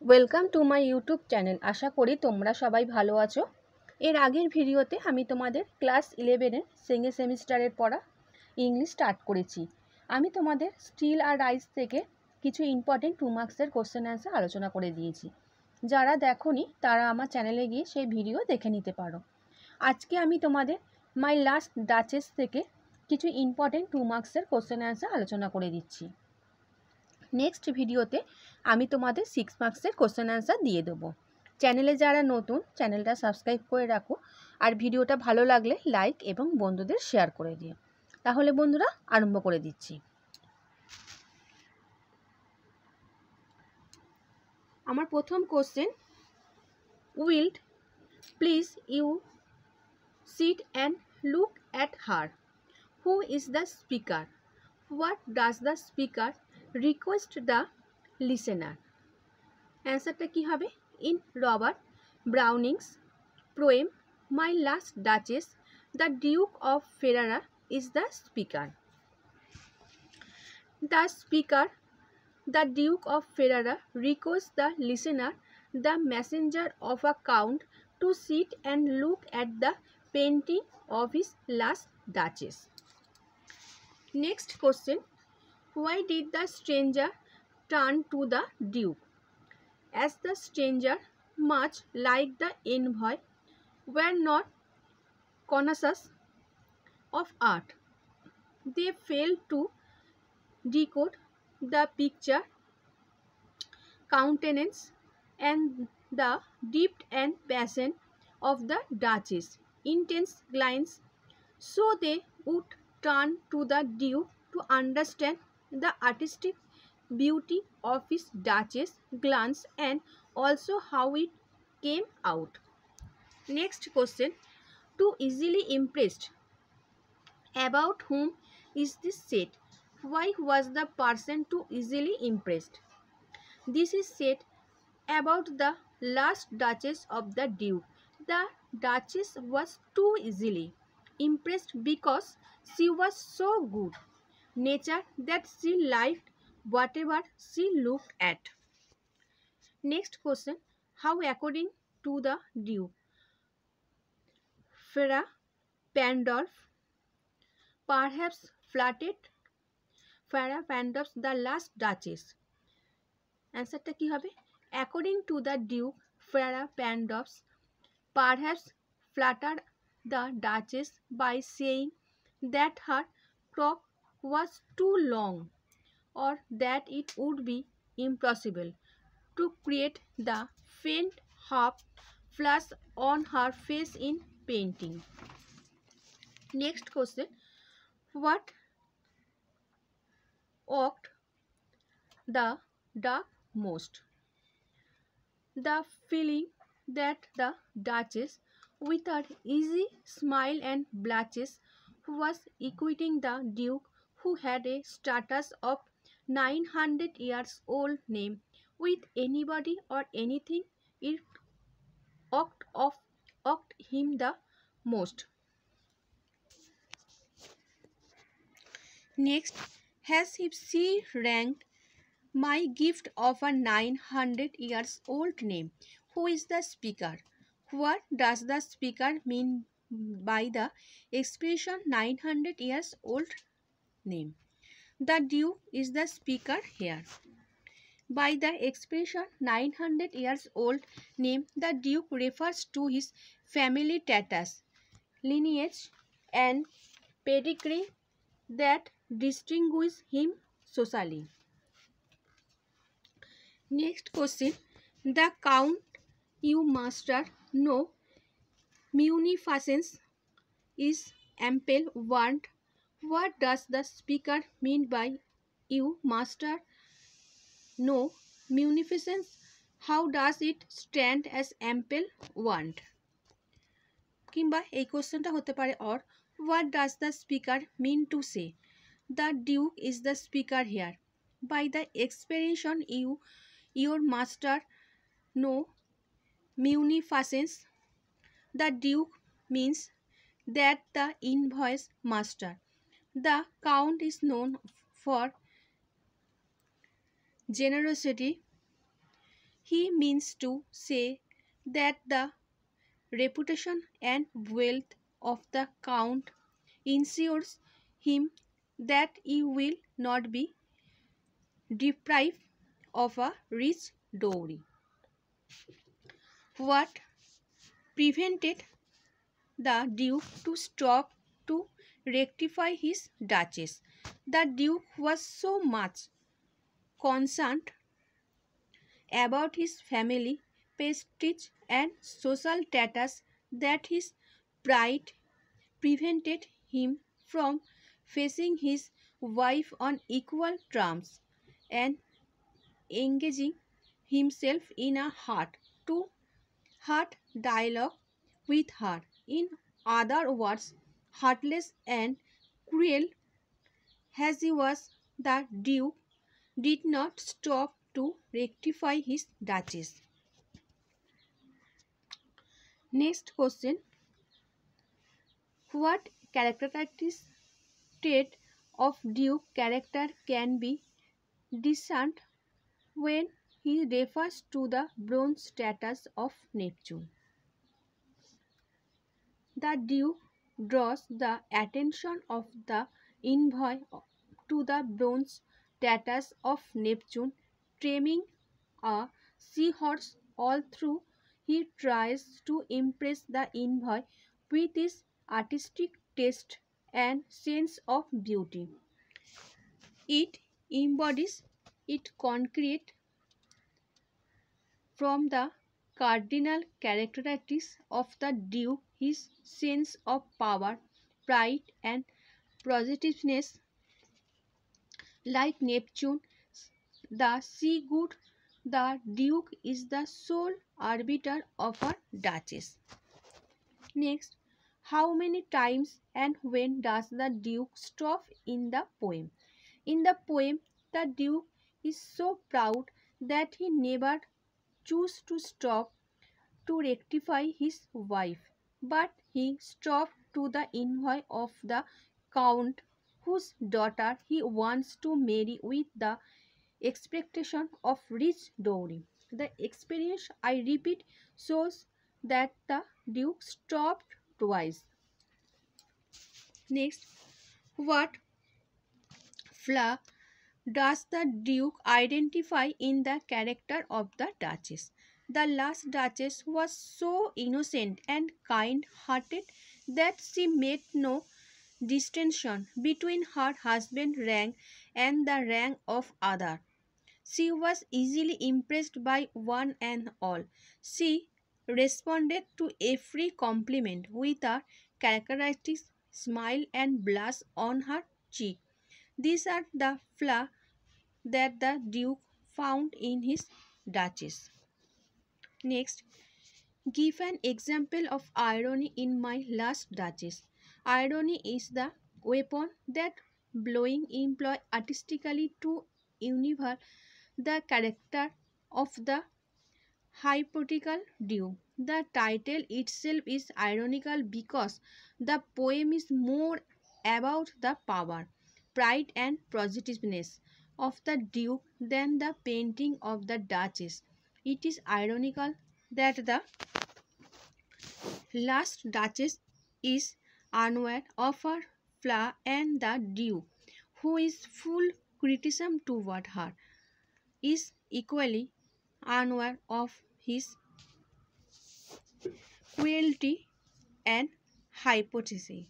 Welcome to my YouTube channel. আশা করি তোমরা সবাই ভালো আছো। এর আগের ভিডিওতে আমি তোমাদের ক্লাস 11-এর সেকেন্ড সেমিস্টারের পড়া ইংলিশ স্টার্ট করেছি। আমি তোমাদের স্টিল আর রাইস থেকে কিছু ইম্পর্টেন্ট 2 মার্কসের কোশ্চেন অ্যান্সার আলোচনা করে দিয়েছি। যারা দেখোনি তারা আমার চ্যানেলে গিয়ে সেই ভিডিও দেখে নিতে পারো। আজকে আমি তোমাদের মাই লাস্ট ডাচেস থেকে কিছু ইম্পর্টেন্ট 2 মার্কসের কোশ্চেন অ্যান্সার আলোচনা করে দিচ্ছি। নেক্সট ভিডিওতে আমি তোমাদের 6 মার্কসের কোশ্চেন অ্যান্সার দিয়ে দেবো। চ্যানেলে যারা নতুন চ্যানেলটা সাবস্ক্রাইব করে রাখো, আর ভিডিওটা ভালো লাগলে লাইক এবং বন্ধুদের শেয়ার করে দিও। তাহলে বন্ধুরা আরম্ভ করে দিচ্ছি। আমার প্রথম question, would please you sit and look at her. Who is the speaker? What does the speaker request the listener? অ্যান্সারটা কী হবে? In Robert Browning's poem my last duchess, the duke of Ferrara is the speaker. The speaker, the Duke of Ferrara, requests the listener, the messenger of a count, to sit and look at the painting of his last Duchess. Next question, why did the stranger turn to the Duke? As the stranger, much like the envoy, were not connoisseurs of art. They failed to decode the picture, countenance, and the depth and passion of the Duchess' intense glance, so they would turn to the Duke to understand the artistic beauty of his Duchess' glance and also how it came out. Next question, too easily impressed. About whom is this said? Why was the person too easily impressed? This is said about the last Duchess of the Duke. The Duchess was too easily impressed because she was so good nature that she liked whatever she looked at. Next question, how according to the Duke, Farah Pandolf perhaps flattered Farah Pandolf the last Duchess? অ্যান্সারটা কী হবে? According to the duke, Ferrara Pandolf perhaps flattered the Duchess by saying that her frock was too long, or that it would be impossible to create the faint half flush on her face in painting. Next question, what awed the Duke most? The feeling that the Duchess, with her easy smile and blushes, was equating the Duke, who had a status of 900 years old name, with anybody or anything. It awed him the most. Next, has she ranked my gift of a 900 years old name? Who is the speaker? What does the speaker mean by the expression 900 years old name? The Duke is the speaker here. By the expression 900 years old name, the Duke refers to his family status, lineage, and pedigree that distinguish him socially. Next question, the count you master no munificence is ample want. What does the speaker mean by you master no munificence? How does it stand as ample want? কিংবা এই কোশ্চেনটা হতে পারে or what does the speaker mean to say? The Duke is the speaker here. By the expression your master no munificence, the Duke means that the invoice master. The count is known for generosity. He means to say that the reputation and wealth of the Count ensures him that he will not be deprived of a rich dowry. What prevented the Duke to stop to rectify his Duchess? The Duke was so much concerned about his family, prestige, and social status that his pride prevented him from facing his wife on equal terms and engaging himself in a heart to heart dialogue with her. In other words, heartless and cruel as he was, the Duke did not stop to rectify his Duchess. Next question: what characteristic trait of Duke character can be discerned when he refers to the bronze status of Neptune? The Duke draws the attention of the envoy to the bronze status of Neptune, trimming a seahorse all through. He tries to impress the envoy with his artistic taste and sense of beauty. It embodies it concrete from the cardinal characteristics of the Duke, his sense of power, pride, and positiveness. Like Neptune, the sea god, the Duke is the sole arbiter of a Duchess. Next, how many times and when does the Duke stop in the poem? In the poem, the Duke is so proud that he never chooses to stop to rectify his wife, but he stopped to the envy of the Count, whose daughter he wants to marry with the expectation of rich dowry. The experience, I repeat, shows that the Duke stopped twice. Next, what flaw does the Duke identify in the character of the Duchess? The last Duchess was so innocent and kind-hearted that she made no distinction between her husband's rank and the rank of other. She was easily impressed by one and all. She responded to every compliment with a characteristic smile and blush on her cheek. These are the flaws that the Duke found in his Duchess. Next, give an example of irony in my last Duchess. Irony is the weapon that blowing employ artistically to univert the character of the hypothetical Duke. The title itself is ironical because the poem is more about the power, pride, and positiveness of the Duke than the painting of the Duchess. It is ironical that the last Duchess is unaware of her flaw and the Duke, who is full criticism toward her, is equally unaware of his cruelty and hypocrisy.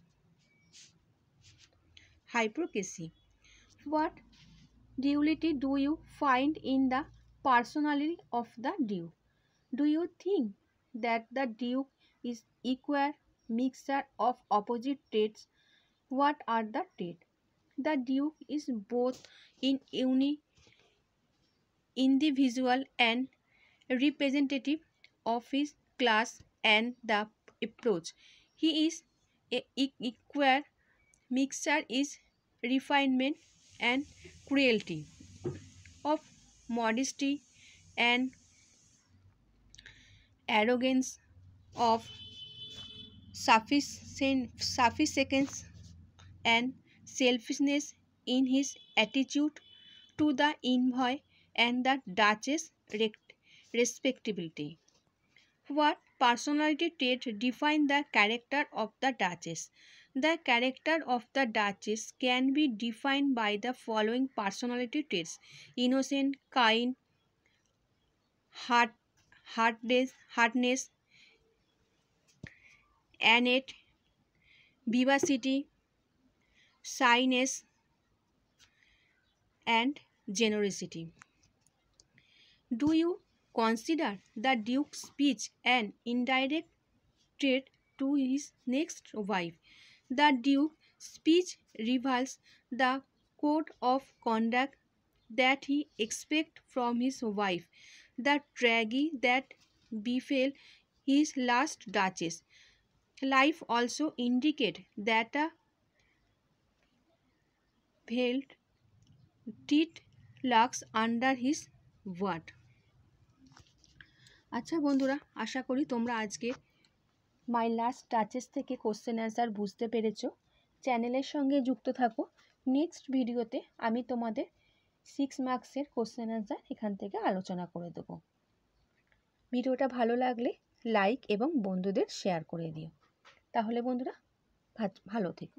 What duality do you find in the personality of the Duke? Do you think that the Duke is equal mixture of opposite traits? What are the traits? The Duke is both in individual and representative of his class and the approach. He is a equal mixture is refinement and cruelty, of modesty and arrogance, of sufficiency and selfishness in his attitude to the envoy and the Duchess respectability. What personality trait define the character of the Duchess? The character of the Duchess can be defined by the following personality traits: innocent, kind, hardness, innate, vivacity, shyness, and generosity. Do you consider the Duke's speech an indirect threat to his next wife? The Duke's speech reveals the code of conduct that he expects from his wife. The tragedy that befell his last Duchess life also indicate that a veiled tit lurks under his word. আচ্ছা বন্ধুরা, আশা করি তোমরা আজকে মাই last duchess থেকে question answer বুঝতে পেরেছো। চ্যানেলের সঙ্গে যুক্ত থাকো। নেক্সট ভিডিওতে আমি তোমাদের 6 মার্কসের কোশ্চেন অ্যান্সার এখান থেকে আলোচনা করে দেবো। ভিডিওটা ভালো লাগলে লাইক এবং বন্ধুদের শেয়ার করে দিও। তাহলে বন্ধুরা ভালো থেকো।